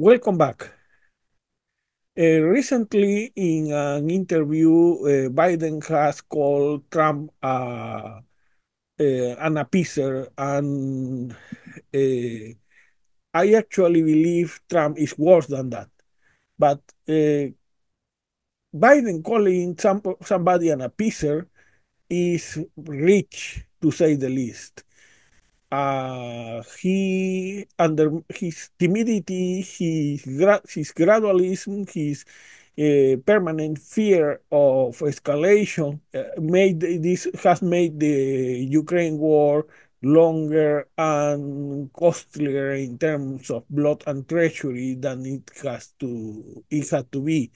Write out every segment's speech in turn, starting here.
Welcome back. Recently, in an interview, Biden has called Trump an appeaser, and I actually believe Trump is worse than that. But Biden calling somebody an appeaser is rich, to say the least. He, under his timidity, his gradualism, his permanent fear of escalation has made the Ukraine war longer and costlier in terms of blood and treachery than it had to be.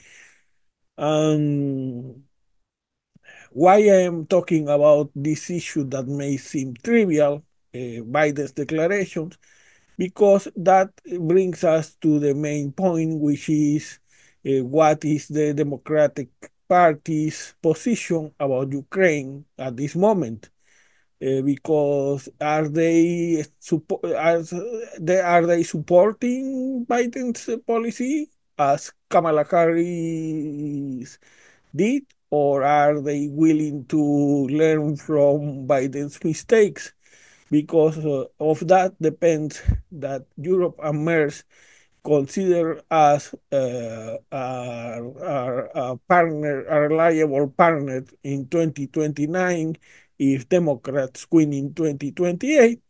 And why I am talking about this issue that may seem trivial, Biden's declarations, because that brings us to the main point, which is what is the Democratic Party's position about Ukraine at this moment. Because are they supporting Biden's policy as Kamala Harris did, or are they willing to learn from Biden's mistakes? Because of that depends that Europe and MERS consider us a partner, a reliable partner in 2029 if Democrats win in 2028,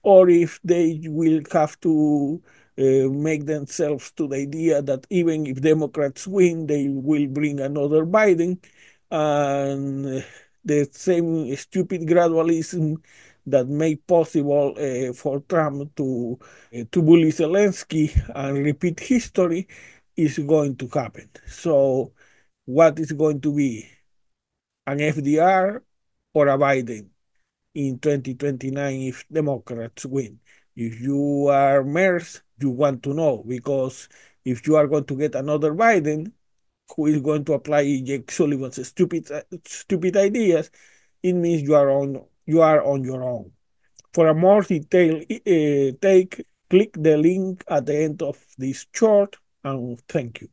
or if they will have to make themselves to the idea that even if Democrats win, they will bring another Biden, and the same stupid gradualism that made possible for Trump to bully Zelensky and repeat history is going to happen. So, what is going to be, an FDR or a Biden in 2029 if Democrats win? If you are MERS, you want to know, because if you are going to get another Biden who is going to apply Jake Sullivan's stupid ideas, it means you are on your own. For a more detailed take, click the link at the end of this short, and thank you.